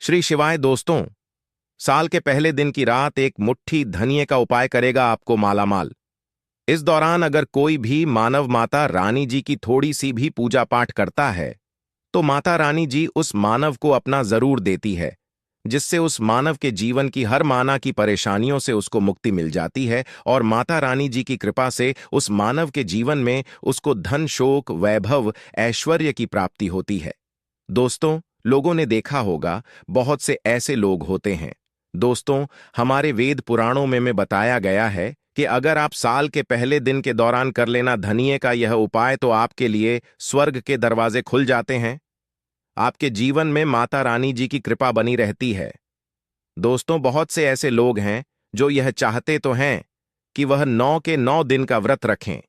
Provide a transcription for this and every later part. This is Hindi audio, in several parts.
श्री शिवाय दोस्तों। साल के पहले दिन की रात एक मुट्ठी धनिये का उपाय करेगा आपको मालामाल। इस दौरान अगर कोई भी मानव माता रानी जी की थोड़ी सी भी पूजा पाठ करता है तो माता रानी जी उस मानव को अपना जरूर देती है, जिससे उस मानव के जीवन की हर माना की परेशानियों से उसको मुक्ति मिल जाती है और माता रानी जी की कृपा से उस मानव के जीवन में उसको धन शोक वैभव ऐश्वर्य की प्राप्ति होती है। दोस्तों, लोगों ने देखा होगा बहुत से ऐसे लोग होते हैं। दोस्तों, हमारे वेद पुराणों में बताया गया है कि अगर आप साल के पहले दिन के दौरान कर लेना धनिये का यह उपाय तो आपके लिए स्वर्ग के दरवाजे खुल जाते हैं। आपके जीवन में माता रानी जी की कृपा बनी रहती है। दोस्तों, बहुत से ऐसे लोग हैं जो यह चाहते तो हैं कि वह 9 के 9 दिन का व्रत रखें,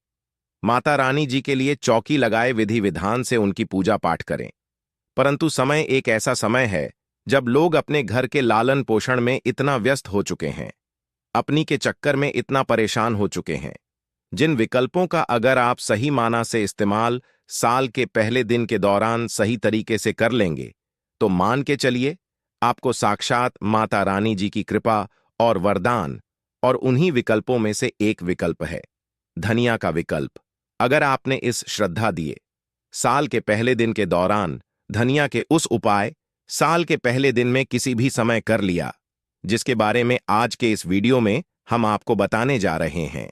माता रानी जी के लिए चौकी लगाए विधि विधान से उनकी पूजा पाठ करें, परंतु समय एक ऐसा समय है जब लोग अपने घर के लालन पोषण में इतना व्यस्त हो चुके हैं, अपनी के चक्कर में इतना परेशान हो चुके हैं, जिन विकल्पों का अगर आप सही माना से इस्तेमाल साल के पहले दिन के दौरान सही तरीके से कर लेंगे तो मान के चलिए आपको साक्षात माता रानी जी की कृपा और वरदान। और उन्हीं विकल्पों में से एक विकल्प है धनिया का विकल्प। अगर आपने इस श्रद्धा दिए साल के पहले दिन के दौरान धनिया के उस उपाय साल के पहले दिन में किसी भी समय कर लिया, जिसके बारे में आज के इस वीडियो में हम आपको बताने जा रहे हैं,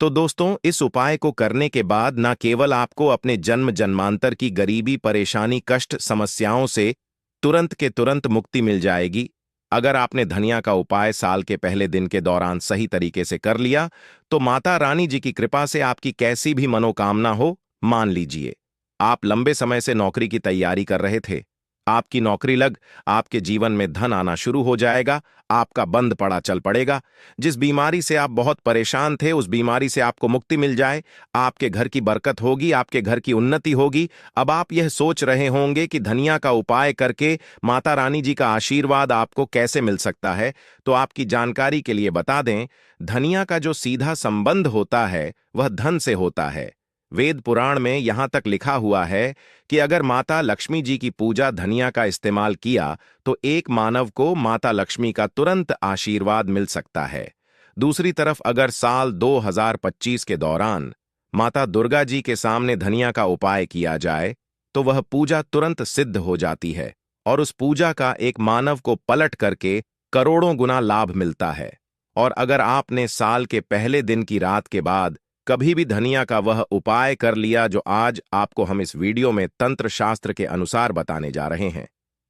तो दोस्तों इस उपाय को करने के बाद न केवल आपको अपने जन्म जन्मांतर की गरीबी परेशानी कष्ट समस्याओं से तुरंत के तुरंत मुक्ति मिल जाएगी। अगर आपने धनिया का उपाय साल के पहले दिन के दौरान सही तरीके से कर लिया तो माता रानी जी की कृपा से आपकी कैसी भी मनोकामना हो, मान लीजिए आप लंबे समय से नौकरी की तैयारी कर रहे थे, आपकी नौकरी लग आपके जीवन में धन आना शुरू हो जाएगा, आपका बंद पड़ा चल पड़ेगा, जिस बीमारी से आप बहुत परेशान थे उस बीमारी से आपको मुक्ति मिल जाए, आपके घर की बरकत होगी, आपके घर की उन्नति होगी। अब आप यह सोच रहे होंगे कि धनिया का उपाय करके माता रानी जी का आशीर्वाद आपको कैसे मिल सकता है, तो आपकी जानकारी के लिए बता दें, धनिया का जो सीधा संबंध होता है वह धन से होता है। वेद पुराण में यहां तक लिखा हुआ है कि अगर माता लक्ष्मी जी की पूजा धनिया का इस्तेमाल किया तो एक मानव को माता लक्ष्मी का तुरंत आशीर्वाद मिल सकता है। दूसरी तरफ अगर साल 2025 के दौरान माता दुर्गा जी के सामने धनिया का उपाय किया जाए तो वह पूजा तुरंत सिद्ध हो जाती है और उस पूजा का एक मानव को पलट करके करोड़ों गुना लाभ मिलता है। और अगर आपने साल के पहले दिन की रात के बाद कभी भी धनिया का वह उपाय कर लिया जो आज आपको हम इस वीडियो में तंत्र शास्त्र के अनुसार बताने जा रहे हैं,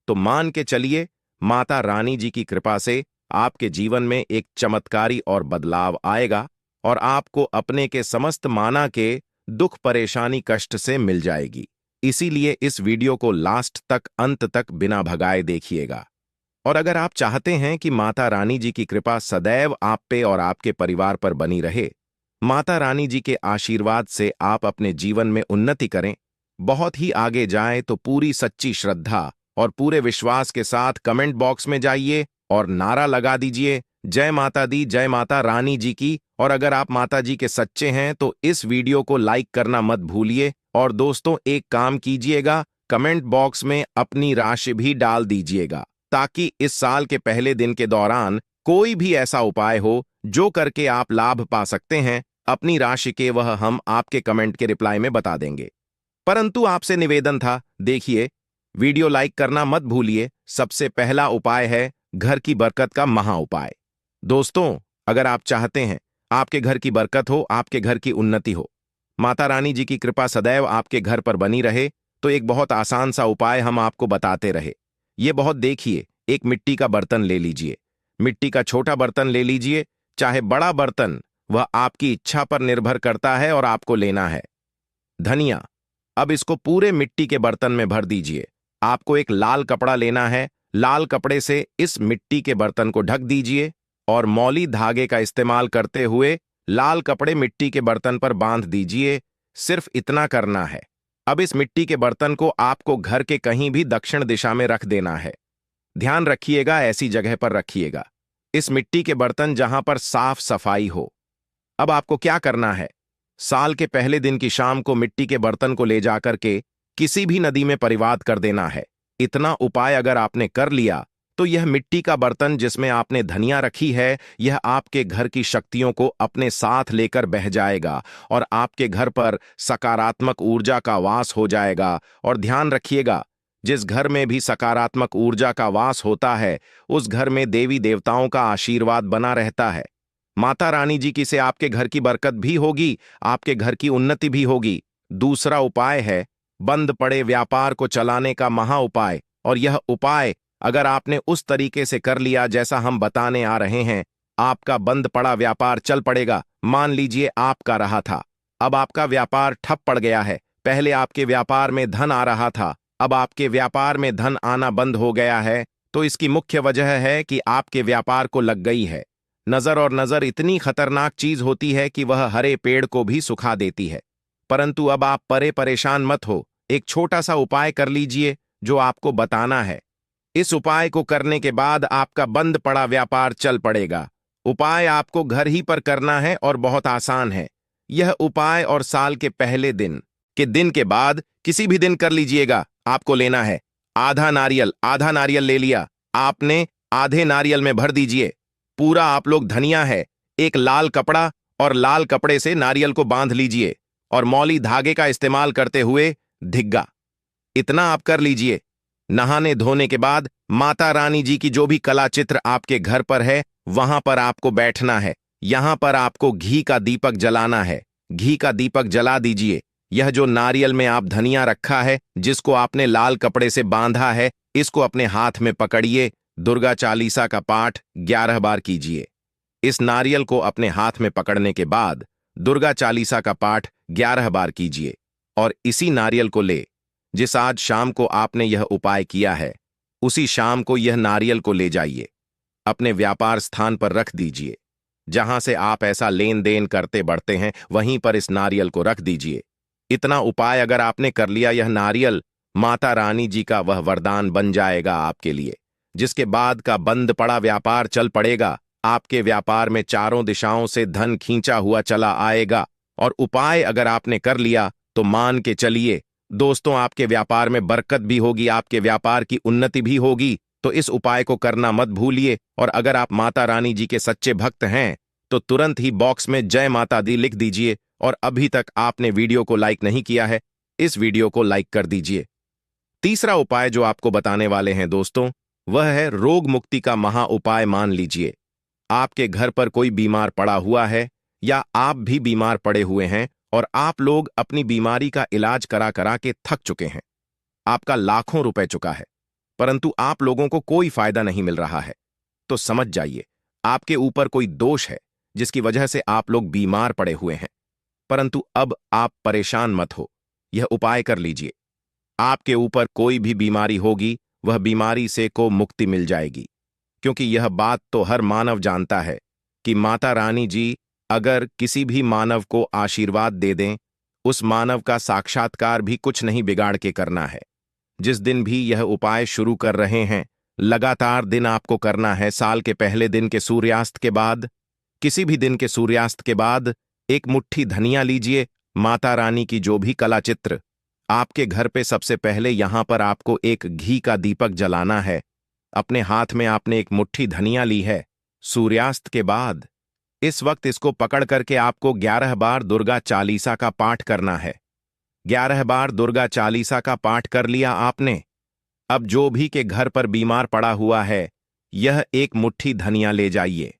तो मान के चलिए माता रानी जी की कृपा से आपके जीवन में एक चमत्कारी और बदलाव आएगा और आपको अपने के समस्त माना के दुख परेशानी कष्ट से मिल जाएगी। इसीलिए इस वीडियो को लास्ट तक अंत तक बिना भगाए देखिएगा। और अगर आप चाहते हैं कि माता रानी जी की कृपा सदैव आप पे और आपके परिवार पर बनी रहे, माता रानी जी के आशीर्वाद से आप अपने जीवन में उन्नति करें, बहुत ही आगे जाएं, तो पूरी सच्ची श्रद्धा और पूरे विश्वास के साथ कमेंट बॉक्स में जाइए और नारा लगा दीजिए जय माता दी, जय माता रानी जी की। और अगर आप माता जी के सच्चे हैं तो इस वीडियो को लाइक करना मत भूलिए। और दोस्तों एक काम कीजिएगा, कमेंट बॉक्स में अपनी राशि भी डाल दीजिएगा ताकि इस साल के पहले दिन के दौरान कोई भी ऐसा उपाय हो जो करके आप लाभ पा सकते हैं। अपनी राशि के वह हम आपके कमेंट के रिप्लाई में बता देंगे। परंतु आपसे निवेदन था, देखिए वीडियो लाइक करना मत भूलिए। सबसे पहला उपाय है घर की बरकत का महा उपाय। दोस्तों, अगर आप चाहते हैं आपके घर की बरकत हो, आपके घर की उन्नति हो, माता रानी जी की कृपा सदैव आपके घर पर बनी रहे, तो एक बहुत आसान सा उपाय हम आपको बताते रहे। ये बहुत देखिए, एक मिट्टी का बर्तन ले लीजिए, मिट्टी का छोटा बर्तन ले लीजिए, चाहे बड़ा बर्तन, वह आपकी इच्छा पर निर्भर करता है और आपको लेना है धनिया। अब इसको पूरे मिट्टी के बर्तन में भर दीजिए। आपको एक लाल कपड़ा लेना है, लाल कपड़े से इस मिट्टी के बर्तन को ढक दीजिए और मौली धागे का इस्तेमाल करते हुए लाल कपड़े मिट्टी के बर्तन पर बांध दीजिए। सिर्फ इतना करना है। अब इस मिट्टी के बर्तन को आपको घर के कहीं भी दक्षिण दिशा में रख देना है। ध्यान रखिएगा, ऐसी जगह पर रखिएगा इस मिट्टी के बर्तन जहां पर साफ सफाई हो। अब आपको क्या करना है, साल के पहले दिन की शाम को मिट्टी के बर्तन को ले जाकर के किसी भी नदी में परिवाद कर देना है। इतना उपाय अगर आपने कर लिया तो यह मिट्टी का बर्तन जिसमें आपने धनिया रखी है, यह आपके घर की शक्तियों को अपने साथ लेकर बह जाएगा और आपके घर पर सकारात्मक ऊर्जा का वास हो जाएगा। और ध्यान रखिएगा, जिस घर में भी सकारात्मक ऊर्जा का वास होता है, उस घर में देवी देवताओं का आशीर्वाद बना रहता है। माता रानी जी की से आपके घर की बरकत भी होगी, आपके घर की उन्नति भी होगी। दूसरा उपाय है बंद पड़े व्यापार को चलाने का महा उपाय। और यह उपाय अगर आपने उस तरीके से कर लिया जैसा हम बताने आ रहे हैं, आपका बंद पड़ा व्यापार चल पड़ेगा। मान लीजिए आपका रहा था, अब आपका व्यापार ठप पड़ गया है। पहले आपके व्यापार में धन आ रहा था, अब आपके व्यापार में धन आना बंद हो गया है। तो इसकी मुख्य वजह है कि आपके व्यापार को लग गई है नजर। और नजर इतनी खतरनाक चीज होती है कि वह हरे पेड़ को भी सुखा देती है। परंतु अब आप परेशान मत हो, एक छोटा सा उपाय कर लीजिए जो आपको बताना है। इस उपाय को करने के बाद आपका बंद पड़ा व्यापार चल पड़ेगा। उपाय आपको घर ही पर करना है और बहुत आसान है। यह उपाय और साल के पहले दिन के बाद किसी भी दिन कर लीजिएगा। आपको लेना है आधा नारियल ले लिया आपने, आधे नारियल में भर दीजिए पूरा आप लोग धनिया है। एक लाल कपड़ा और लाल कपड़े से नारियल को बांध लीजिए और मौली धागे का इस्तेमाल करते हुए धिग्गा, इतना आप कर लीजिए। नहाने धोने के बाद माता रानी जी की जो भी कला चित्र आपके घर पर है, वहां पर आपको बैठना है। यहां पर आपको घी का दीपक जलाना है। घी का दीपक जला दीजिए। यह जो नारियल में आप धनिया रखा है, जिसको आपने लाल कपड़े से बांधा है, इसको अपने हाथ में पकड़िए। दुर्गा चालीसा का पाठ 11 बार कीजिए। इस नारियल को अपने हाथ में पकड़ने के बाद दुर्गा चालीसा का पाठ 11 बार कीजिए और इसी नारियल को जिस आज शाम को आपने यह उपाय किया है, उसी शाम को यह नारियल को ले जाइए, अपने व्यापार स्थान पर रख दीजिए। जहां से आप ऐसा लेन देन करते बढ़ते हैं, वहीं पर इस नारियल को रख दीजिए। इतना उपाय अगर आपने कर लिया, यह नारियल माता रानी जी का वह वरदान बन जाएगा आपके लिए, जिसके बाद का बंद पड़ा व्यापार चल पड़ेगा। आपके व्यापार में चारों दिशाओं से धन खींचा हुआ चला आएगा। और उपाय अगर आपने कर लिया तो मान के चलिए दोस्तों, आपके व्यापार में बरकत भी होगी, आपके व्यापार की उन्नति भी होगी। तो इस उपाय को करना मत भूलिए। और अगर आप माता रानी जी के सच्चे भक्त हैं तो तुरंत ही बॉक्स में जय माता दी लिख दीजिए। और अभी तक आपने वीडियो को लाइक नहीं किया है, इस वीडियो को लाइक कर दीजिए। तीसरा उपाय जो आपको बताने वाले हैं दोस्तों, वह है रोग मुक्ति का महा उपाय। मान लीजिए आपके घर पर कोई बीमार पड़ा हुआ है या आप भी बीमार पड़े हुए हैं और आप लोग अपनी बीमारी का इलाज करा करा के थक चुके हैं। आपका लाखों रुपए चुका है, परंतु आप लोगों को कोई फायदा नहीं मिल रहा है। तो समझ जाइए आपके ऊपर कोई दोष है जिसकी वजह से आप लोग बीमार पड़े हुए हैं। परंतु अब आप परेशान मत हो, यह उपाय कर लीजिए। आपके ऊपर कोई भी बीमारी होगी, वह बीमारी से को मुक्ति मिल जाएगी। क्योंकि यह बात तो हर मानव जानता है कि माता रानी जी अगर किसी भी मानव को आशीर्वाद दे दें, उस मानव का साक्षात्कार भी कुछ नहीं बिगाड़ के करना है। जिस दिन भी यह उपाय शुरू कर रहे हैं, लगातार दिन आपको करना है। साल के पहले दिन के सूर्यास्त के बाद, किसी भी दिन के सूर्यास्त के बाद एक मुट्ठी धनिया लीजिए। माता रानी की जो भी कला चित्र आपके घर पे, सबसे पहले यहां पर आपको एक घी का दीपक जलाना है। अपने हाथ में आपने एक मुट्ठी धनिया ली है। सूर्यास्त के बाद इस वक्त इसको पकड़ करके आपको 11 बार दुर्गा चालीसा का पाठ करना है। 11 बार दुर्गा चालीसा का पाठ कर लिया आपने। अब जो भी के घर पर बीमार पड़ा हुआ है, यह एक मुट्ठी धनिया ले जाइए।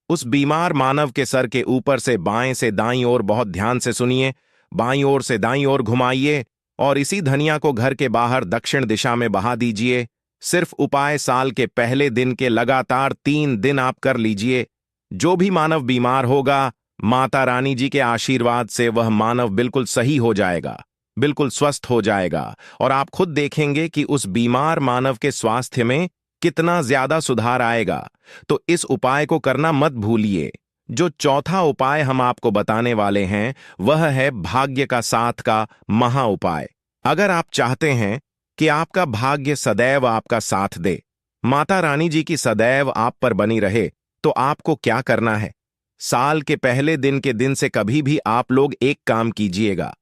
उस बीमार मानव के सर के ऊपर से बाएं से दाईं ओर, बहुत ध्यान से सुनिए, बाईं ओर से दाईं ओर घुमाइए और इसी धनिया को घर के बाहर दक्षिण दिशा में बहा दीजिए। सिर्फ उपाय साल के पहले दिन के लगातार 3 दिन आप कर लीजिए। जो भी मानव बीमार होगा, माता रानी जी के आशीर्वाद से वह मानव बिल्कुल सही हो जाएगा, बिल्कुल स्वस्थ हो जाएगा। और आप खुद देखेंगे कि उस बीमार मानव के स्वास्थ्य में कितना ज्यादा सुधार आएगा। तो इस उपाय को करना मत भूलिए। जो चौथा उपाय हम आपको बताने वाले हैं, वह है भाग्य का साथ का महा उपाय। अगर आप चाहते हैं कि आपका भाग्य सदैव आपका साथ दे, माता रानी जी की सदैव आप पर बनी रहे, तो आपको क्या करना है? साल के पहले दिन के दिन से कभी भी आप लोग एक काम कीजिएगा।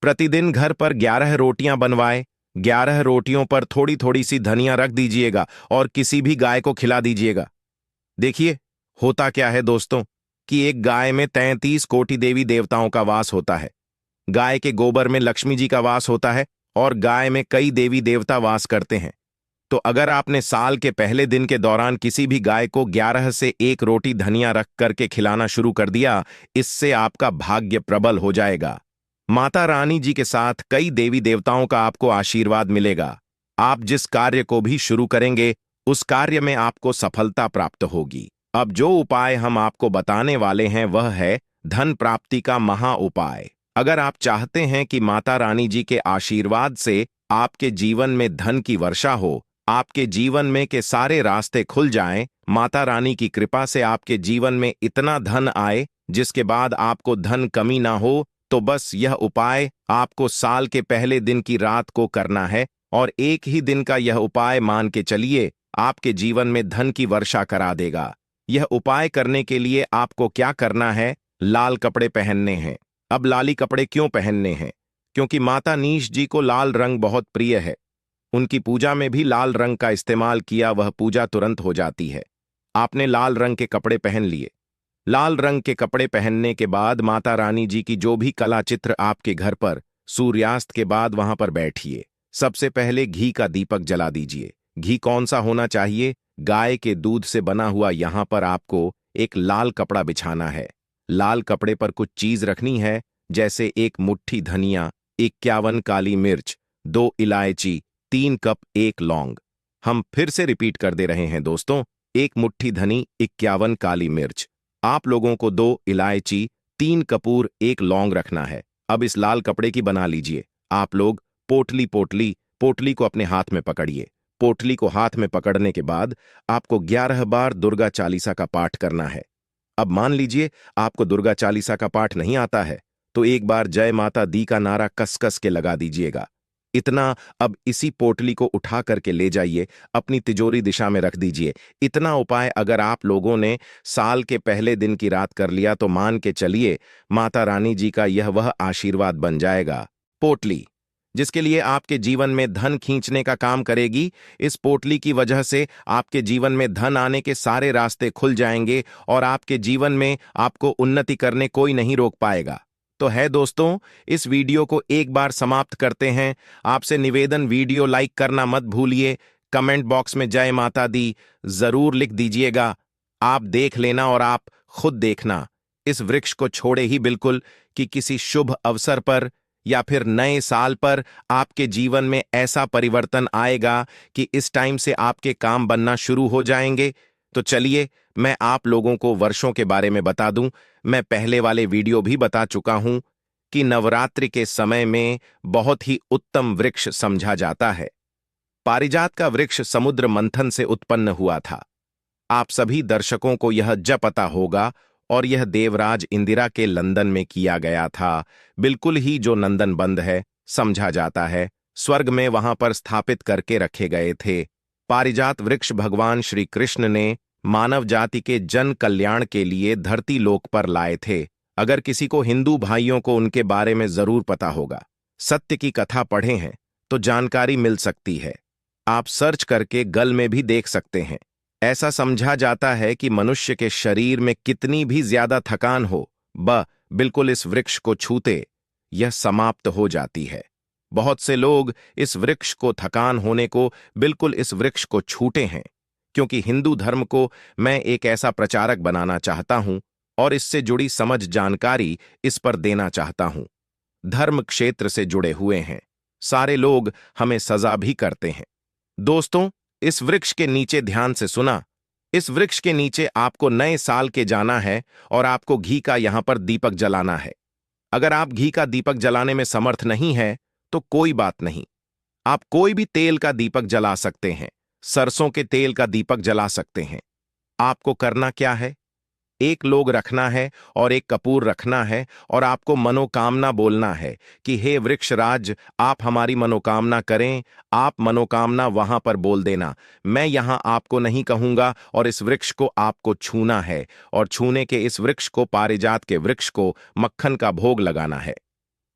प्रतिदिन घर पर 11 रोटियां बनवाए, 11 रोटियों पर थोड़ी थोड़ी सी धनिया रख दीजिएगा और किसी भी गाय को खिला दीजिएगा। देखिए, होता क्या है दोस्तों कि एक गाय में 33 कोटि देवी देवताओं का वास होता है। गाय के गोबर में लक्ष्मी जी का वास होता है और गाय में कई देवी देवता वास करते हैं। तो अगर आपने साल के पहले दिन के दौरान किसी भी गाय को 11 से 1 रोटी धनिया रख करके खिलाना शुरू कर दिया, इससे आपका भाग्य प्रबल हो जाएगा। माता रानी जी के साथ कई देवी देवताओं का आपको आशीर्वाद मिलेगा। आप जिस कार्य को भी शुरू करेंगे, उस कार्य में आपको सफलता प्राप्त होगी। अब जो उपाय हम आपको बताने वाले हैं वह है धन प्राप्ति का महा उपाय। अगर आप चाहते हैं कि माता रानी जी के आशीर्वाद से आपके जीवन में धन की वर्षा हो, आपके जीवन में के सारे रास्ते खुल जाएं, माता रानी की कृपा से आपके जीवन में इतना धन आए जिसके बाद आपको धन कमी ना हो, तो बस यह उपाय आपको साल के पहले दिन की रात को करना है और एक ही दिन का यह उपाय मान के चलिए आपके जीवन में धन की वर्षा करा देगा। यह उपाय करने के लिए आपको क्या करना है? लाल कपड़े पहनने हैं। अब लाली कपड़े क्यों पहनने हैं? क्योंकि माता नीश जी को लाल रंग बहुत प्रिय है। उनकी पूजा में भी लाल रंग का इस्तेमाल किया, वह पूजा तुरंत हो जाती है। आपने लाल रंग के कपड़े पहन लिए। लाल रंग के कपड़े पहनने के बाद माता रानी जी की जो भी कला चित्र आपके घर पर, सूर्यास्त के बाद वहां पर बैठिए। सबसे पहले घी का दीपक जला दीजिए। घी कौन सा होना चाहिए? गाय के दूध से बना हुआ। यहां पर आपको एक लाल कपड़ा बिछाना है। लाल कपड़े पर कुछ चीज रखनी है, जैसे 1 मुट्ठी धनिया, 51 काली मिर्च, 2 इलायची, 3 कप 1 लौंग। हम फिर से रिपीट कर दे रहे हैं दोस्तों, 1 मुट्ठी धनी, 51 काली मिर्च। आप लोगों को 2 इलायची, 3 कपूर, 1 लौंग रखना है। अब इस लाल कपड़े की बना लीजिए। आप लोग पोटली पोटली पोटली को अपने हाथ में पकड़िए। पोटली को हाथ में पकड़ने के बाद आपको 11 बार दुर्गा चालीसा का पाठ करना है। अब मान लीजिए आपको दुर्गा चालीसा का पाठ नहीं आता है, तो एक बार जय माता दी का नारा कस कस के लगा दीजिएगा। इतना अब इसी पोटली को उठा करके ले जाइए, अपनी तिजोरी दिशा में रख दीजिए। इतना उपाय अगर आप लोगों ने साल के पहले दिन की रात कर लिया तो मान के चलिए माता रानी जी का यह वह आशीर्वाद बन जाएगा। पोटली जिसके लिए आपके जीवन में धन खींचने का काम करेगी, इस पोटली की वजह से आपके जीवन में धन आने के सारे रास्ते खुल जाएंगे और आपके जीवन में आपको उन्नति करने कोई नहीं रोक पाएगा। तो है दोस्तों, इस वीडियो को एक बार समाप्त करते हैं। आपसे निवेदन, वीडियो लाइक करना मत भूलिए। कमेंट बॉक्स में जय माता दी जरूर लिख दीजिएगा। आप देख लेना और आप खुद देखना। इस वृक्ष को छोड़े ही बिल्कुल कि किसी शुभ अवसर पर या फिर नए साल पर आपके जीवन में ऐसा परिवर्तन आएगा कि इस टाइम से आपके काम बनना शुरू हो जाएंगे। तो चलिए मैं आप लोगों को वर्षों के बारे में बता दूं। मैं पहले वाले वीडियो भी बता चुका हूं कि नवरात्रि के समय में बहुत ही उत्तम वृक्ष समझा जाता है। पारिजात का वृक्ष समुद्र मंथन से उत्पन्न हुआ था। आप सभी दर्शकों को यह पता होगा और यह देवराज इंदिरा के लंदन में किया गया था। बिल्कुल ही जो नंदन बंद है, समझा जाता है स्वर्ग में वहां पर स्थापित करके रखे गए थे। पारिजात वृक्ष भगवान श्री कृष्ण ने मानव जाति के जन कल्याण के लिए धरती लोक पर लाए थे। अगर किसी को हिंदू भाइयों को उनके बारे में जरूर पता होगा, सत्य की कथा पढ़े हैं तो जानकारी मिल सकती है। आप सर्च करके गल में भी देख सकते हैं। ऐसा समझा जाता है कि मनुष्य के शरीर में कितनी भी ज्यादा थकान हो, बिल्कुल इस वृक्ष को छूते यह समाप्त हो जाती है। बहुत से लोग इस वृक्ष को, थकान होने को, बिल्कुल इस वृक्ष को छूटे हैं। क्योंकि हिंदू धर्म को मैं एक ऐसा प्रचारक बनाना चाहता हूं और इससे जुड़ी समझ जानकारी इस पर देना चाहता हूं। धर्म क्षेत्र से जुड़े हुए हैं सारे लोग हमें सजा भी करते हैं। दोस्तों, इस वृक्ष के नीचे ध्यान से सुना। इस वृक्ष के नीचे आपको नए साल के जाना है और आपको घी का यहां पर दीपक जलाना है। अगर आप घी का दीपक जलाने में समर्थ नहीं है तो कोई बात नहीं, आप कोई भी तेल का दीपक जला सकते हैं। सरसों के तेल का दीपक जला सकते हैं। आपको करना क्या है? एक लोग रखना है और एक कपूर रखना है और आपको मनोकामना बोलना है कि हे वृक्षराज, आप हमारी मनोकामना करें। आप मनोकामना वहां पर बोल देना, मैं यहां आपको नहीं कहूंगा। और इस वृक्ष को आपको छूना है और छूने के इस वृक्ष को, पारिजात के वृक्ष को, मक्खन का भोग लगाना है।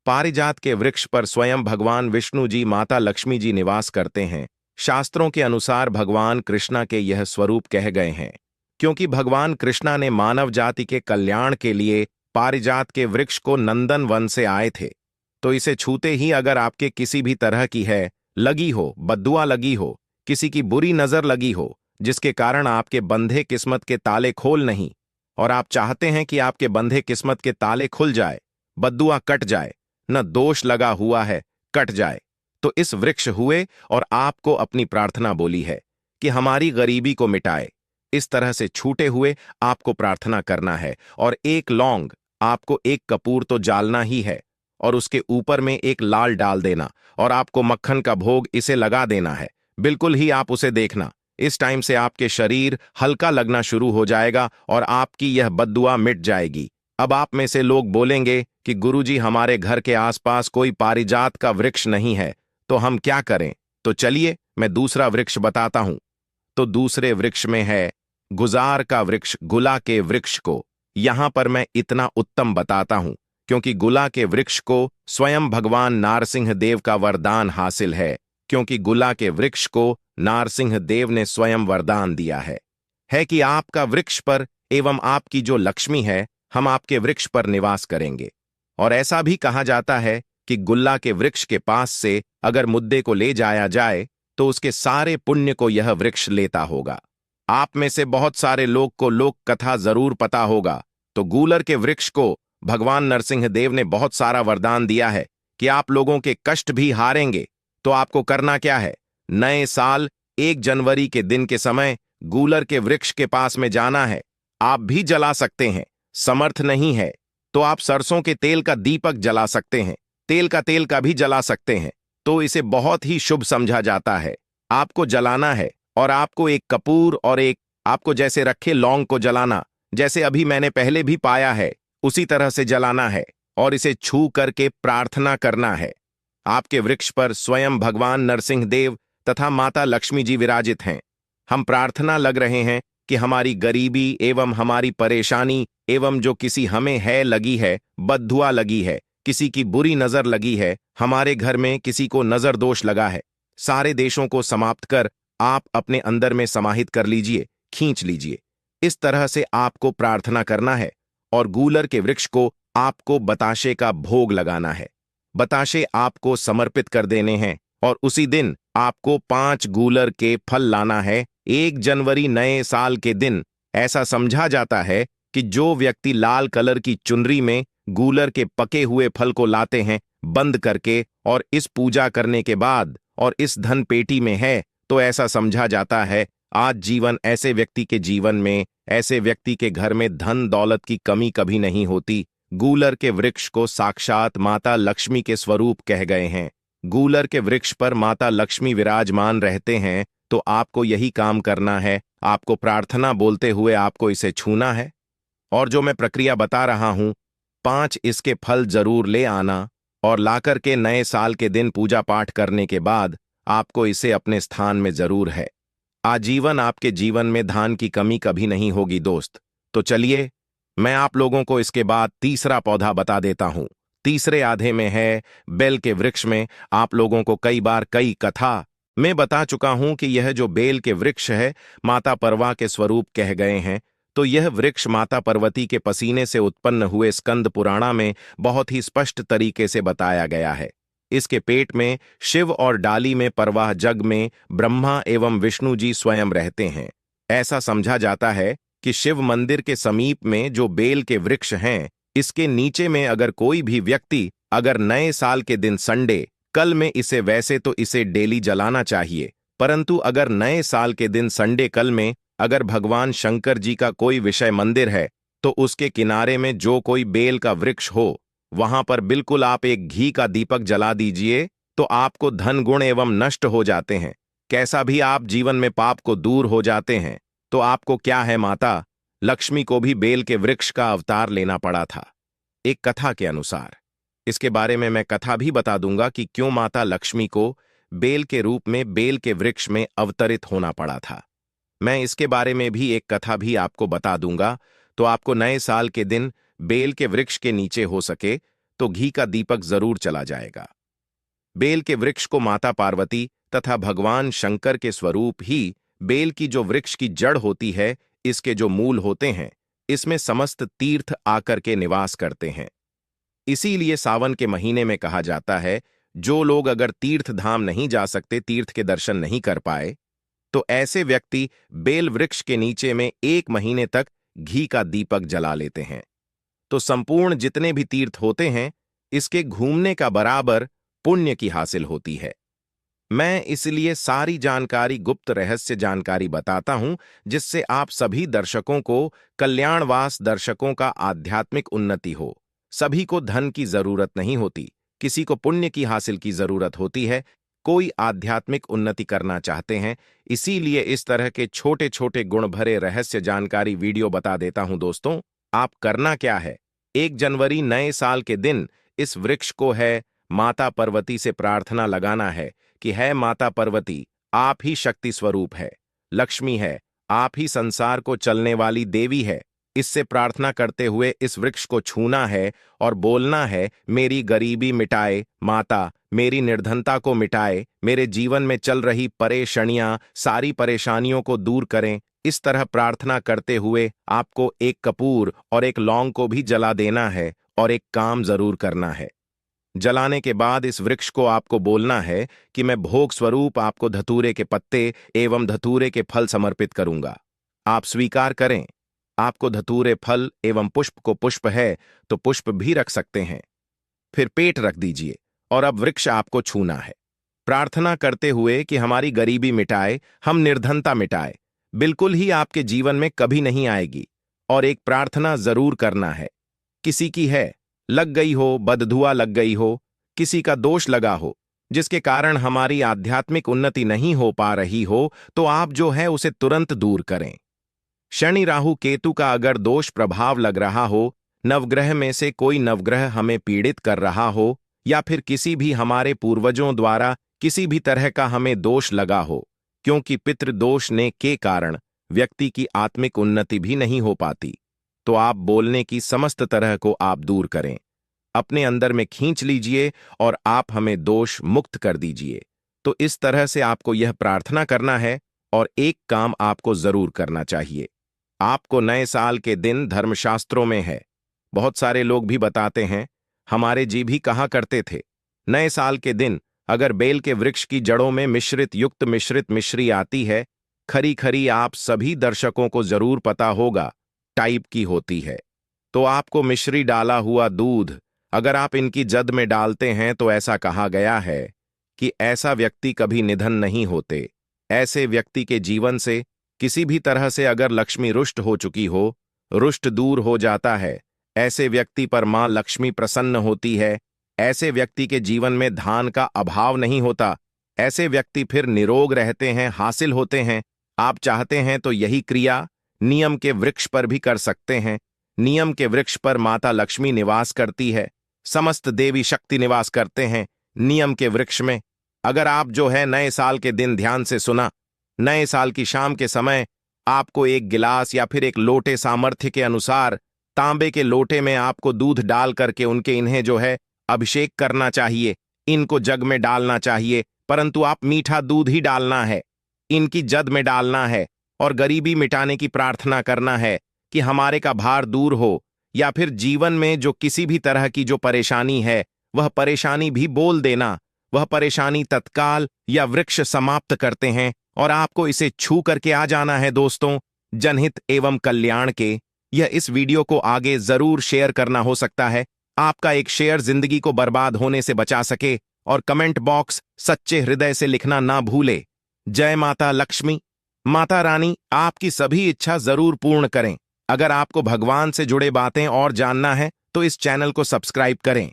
पारिजात के वृक्ष पर स्वयं भगवान विष्णु जी माता लक्ष्मी जी निवास करते हैं। शास्त्रों के अनुसार भगवान कृष्णा के यह स्वरूप कह गए हैं क्योंकि भगवान कृष्णा ने मानव जाति के कल्याण के लिए पारिजात के वृक्ष को नंदन वन से आए थे। तो इसे छूते ही अगर आपके किसी भी तरह की है लगी हो, बद्दुआ लगी हो, किसी की बुरी नजर लगी हो, जिसके कारण आपके बंधे किस्मत के ताले खोल नहीं, और आप चाहते हैं कि आपके बंधे किस्मत के ताले खुल जाए, बद्दुआ कट जाए, न दोष लगा हुआ है, कट जाए, तो इस वृक्ष हुए और आपको अपनी प्रार्थना बोली है कि हमारी गरीबी को मिटाए। इस तरह से छूटे हुए आपको प्रार्थना करना है और एक लौंग, आपको एक कपूर तो जालना ही है और उसके ऊपर में एक लाल डाल देना और आपको मक्खन का भोग इसे लगा देना है। बिल्कुल ही आप उसे देखना, इस टाइम से आपके शरीर हल्का लगना शुरू हो जाएगा और आपकी यह बद्दुआ मिट जाएगी। अब आप में से लोग बोलेंगे कि गुरुजी हमारे घर के आसपास कोई पारिजात का वृक्ष नहीं है, तो हम क्या करें? तो चलिए मैं दूसरा वृक्ष बताता हूं। तो दूसरे वृक्ष में है गुजार का वृक्ष। गुला के वृक्ष को यहां पर मैं इतना उत्तम बताता हूं क्योंकि गुला के वृक्ष को स्वयं भगवान नारसिंह देव का वरदान हासिल है, क्योंकि गुला के वृक्ष को नारसिंह देव ने स्वयं वरदान दिया है कि आपका वृक्ष पर एवं आपकी जो लक्ष्मी है, हम आपके वृक्ष पर निवास करेंगे। और ऐसा भी कहा जाता है कि गुल्ला के वृक्ष के पास से अगर मुद्दे को ले जाया जाए तो उसके सारे पुण्य को यह वृक्ष लेता होगा। आप में से बहुत सारे लोग को लोक कथा जरूर पता होगा। तो गूलर के वृक्ष को भगवान नरसिंह देव ने बहुत सारा वरदान दिया है कि आप लोगों के कष्ट भी हारेंगे। तो आपको करना क्या है? नए साल 1 जनवरी के दिन के समय गूलर के वृक्ष के पास में जाना है। आप भी जला सकते हैं, समर्थ नहीं है तो आप सरसों के तेल का दीपक जला सकते हैं, तेल का भी जला सकते हैं। तो इसे बहुत ही शुभ समझा जाता है। आपको जलाना है और आपको एक कपूर और एक आपको जैसे रखे लौंग को जलाना, जैसे अभी मैंने पहले भी पाया है, उसी तरह से जलाना है और इसे छू करके प्रार्थना करना है। आपके वृक्ष पर स्वयं भगवान नरसिंह देव तथा माता लक्ष्मी जी विराजित हैं। हम प्रार्थना लग रहे हैं कि हमारी गरीबी एवं हमारी परेशानी एवं जो किसी हमें है लगी है, बद्दुआ लगी है, किसी की बुरी नजर लगी है, हमारे घर में किसी को नजर दोष लगा है, सारे देशों को समाप्त कर आप अपने अंदर में समाहित कर लीजिए, खींच लीजिए। इस तरह से आपको प्रार्थना करना है और गूलर के वृक्ष को आपको बताशे का भोग लगाना है। बताशे आपको समर्पित कर देने हैं और उसी दिन आपको 5 गूलर के फल लाना है 1 जनवरी नए साल के दिन। ऐसा समझा जाता है कि जो व्यक्ति लाल कलर की चुनरी में गूलर के पके हुए फल को लाते हैं बंद करके और इस पूजा करने के बाद और इस धन पेटी में है, तो ऐसा समझा जाता है आज जीवन ऐसे व्यक्ति के जीवन में, ऐसे व्यक्ति के घर में धन दौलत की कमी कभी नहीं होती। गूलर के वृक्ष को साक्षात माता लक्ष्मी के स्वरूप कह गए हैं। गूलर के वृक्ष पर माता लक्ष्मी विराजमान रहते हैं। तो आपको यही काम करना है, आपको प्रार्थना बोलते हुए आपको इसे छूना है और जो मैं प्रक्रिया बता रहा हूं 5 इसके फल जरूर ले आना और लाकर के नए साल के दिन पूजा पाठ करने के बाद आपको इसे अपने स्थान में जरूर है। आजीवन आपके जीवन में धान की कमी कभी नहीं होगी दोस्त। तो चलिए मैं आप लोगों को इसके बाद तीसरा पौधा बता देता हूं। तीसरे आधे में है बेल के वृक्ष में। आप लोगों को कई बार कई कथा में बता चुका हूं कि यह जो बेल के वृक्ष है माता परवा के स्वरूप कह गए हैं। तो यह वृक्ष माता पार्वती के पसीने से उत्पन्न हुए स्कंद पुराणा में बहुत ही स्पष्ट तरीके से बताया गया है। इसके पेट में शिव और डाली में परवाह जग में ब्रह्मा एवं विष्णु जी स्वयं रहते हैं। ऐसा समझा जाता है कि शिव मंदिर के समीप में जो बेल के वृक्ष हैं, इसके नीचे में अगर कोई भी व्यक्ति अगर नए साल के दिन संडे कल में इसे वैसे तो इसे डेली जलाना चाहिए, परंतु अगर नए साल के दिन संडे कल में अगर भगवान शंकर जी का कोई विषय मंदिर है तो उसके किनारे में जो कोई बेल का वृक्ष हो वहां पर बिल्कुल आप एक घी का दीपक जला दीजिए तो आपको धन गुण एवं नष्ट हो जाते हैं। कैसा भी आप जीवन में पाप को दूर हो जाते हैं। तो आपको क्या है, माता लक्ष्मी को भी बेल के वृक्ष का अवतार लेना पड़ा था एक कथा के अनुसार। इसके बारे में मैं कथा भी बता दूंगा कि क्यों माता लक्ष्मी को बेल के रूप में बेल के वृक्ष में अवतरित होना पड़ा था। मैं इसके बारे में भी एक कथा भी आपको बता दूंगा। तो आपको नए साल के दिन बेल के वृक्ष के नीचे हो सके तो घी का दीपक जरूर चला जाएगा। बेल के वृक्ष को माता पार्वती तथा भगवान शंकर के स्वरूप ही बेल की जो वृक्ष की जड़ होती है, इसके जो मूल होते हैं, इसमें समस्त तीर्थ आकर के निवास करते हैं। इसीलिए सावन के महीने में कहा जाता है, जो लोग अगर तीर्थ धाम नहीं जा सकते, तीर्थ के दर्शन नहीं कर पाए, तो ऐसे व्यक्ति बेल वृक्ष के नीचे में 1 महीने तक घी का दीपक जला लेते हैं। तो संपूर्ण जितने भी तीर्थ होते हैं, इसके घूमने का बराबर पुण्य की हासिल होती है। मैं इसलिए सारी जानकारी, गुप्त रहस्य जानकारी बताता हूं, जिससे आप सभी दर्शकों को, कल्याणवास दर्शकों का आध्यात्मिक उन्नति हो। सभी को धन की जरूरत नहीं होती, किसी को पुण्य की हासिल की जरूरत होती है, कोई आध्यात्मिक उन्नति करना चाहते हैं। इसीलिए इस तरह के छोटे छोटे गुण भरे रहस्य जानकारी वीडियो बता देता हूं। दोस्तों, आप करना क्या है, 1 जनवरी नए साल के दिन इस वृक्ष को है माता पार्वती से प्रार्थना लगाना है कि है माता पार्वती, आप ही शक्ति स्वरूप है, लक्ष्मी है, आप ही संसार को चलने वाली देवी है। इससे प्रार्थना करते हुए इस वृक्ष को छूना है और बोलना है, मेरी गरीबी मिटाए माता, मेरी निर्धनता को मिटाए, मेरे जीवन में चल रही परेशानियां, सारी परेशानियों को दूर करें। इस तरह प्रार्थना करते हुए आपको 1 कपूर और 1 लौंग को भी जला देना है और एक काम जरूर करना है। जलाने के बाद इस वृक्ष को आपको बोलना है कि मैं भोग स्वरूप आपको धतूरे के पत्ते एवं धतूरे के फल समर्पित करूंगा, आप स्वीकार करें। आपको धतूरे फल एवं पुष्प को, पुष्प है तो पुष्प भी रख सकते हैं, फिर पेट रख दीजिए और अब वृक्ष आपको छूना है। प्रार्थना करते हुए कि हमारी गरीबी मिटाए, हम निर्धनता मिटाए, बिल्कुल ही आपके जीवन में कभी नहीं आएगी। और एक प्रार्थना जरूर करना है, किसी की है लग गई हो, बददुआ लग गई हो, किसी का दोष लगा हो, जिसके कारण हमारी आध्यात्मिक उन्नति नहीं हो पा रही हो, तो आप जो है उसे तुरंत दूर करें। शनि राहु केतु का अगर दोष प्रभाव लग रहा हो, नवग्रह में से कोई नवग्रह हमें पीड़ित कर रहा हो, या फिर किसी भी हमारे पूर्वजों द्वारा किसी भी तरह का हमें दोष लगा हो, क्योंकि पितृदोष ने के कारण व्यक्ति की आत्मिक उन्नति भी नहीं हो पाती, तो आप बोलने की समस्त तरह को आप दूर करें, अपने अंदर में खींच लीजिए और आप हमें दोष मुक्त कर दीजिए। तो इस तरह से आपको यह प्रार्थना करना है और एक काम आपको जरूर करना चाहिए। आपको नए साल के दिन धर्मशास्त्रों में है, बहुत सारे लोग भी बताते हैं, हमारे जी भी कहा करते थे, नए साल के दिन अगर बेल के वृक्ष की जड़ों में मिश्रित युक्त मिश्रित मिश्री आती है, खरी खरी आप सभी दर्शकों को जरूर पता होगा टाइप की होती है, तो आपको मिश्री डाला हुआ दूध अगर आप इनकी जद में डालते हैं, तो ऐसा कहा गया है कि ऐसा व्यक्ति कभी निधन नहीं होते। ऐसे व्यक्ति के जीवन से किसी भी तरह से अगर लक्ष्मी रुष्ट हो चुकी हो, रुष्ट दूर हो जाता है, ऐसे व्यक्ति पर मां लक्ष्मी प्रसन्न होती है, ऐसे व्यक्ति के जीवन में धान का अभाव नहीं होता, ऐसे व्यक्ति फिर निरोग रहते हैं, हासिल होते हैं। आप चाहते हैं तो यही क्रिया नियम के वृक्ष पर भी कर सकते हैं। नियम के वृक्ष पर माता लक्ष्मी निवास करती है, समस्त देवी शक्ति निवास करते हैं नियम के वृक्ष में। अगर आप जो है नए साल के दिन ध्यान से सुना, नए साल की शाम के समय आपको 1 गिलास या फिर 1 लोटे सामर्थ्य के अनुसार तांबे के लोटे में आपको दूध डाल करके उनके इन्हें जो है अभिषेक करना चाहिए, इनको जग में डालना चाहिए, परंतु आप मीठा दूध ही डालना है, इनकी जद में डालना है और गरीबी मिटाने की प्रार्थना करना है कि हमारे का भार दूर हो, या फिर जीवन में जो किसी भी तरह की जो परेशानी है, वह परेशानी भी बोल देना, वह परेशानी तत्काल या वृक्ष समाप्त करते हैं और आपको इसे छू करके आ जाना है। दोस्तों, जनहित एवं कल्याण के यह इस वीडियो को आगे जरूर शेयर करना हो सकता है, आपका एक शेयर जिंदगी को बर्बाद होने से बचा सके, और कमेंट बॉक्स सच्चे हृदय से लिखना ना भूले। जय माता लक्ष्मी, माता रानी आपकी सभी इच्छा जरूर पूर्ण करें। अगर आपको भगवान से जुड़े बातें और जानना है तो इस चैनल को सब्सक्राइब करें।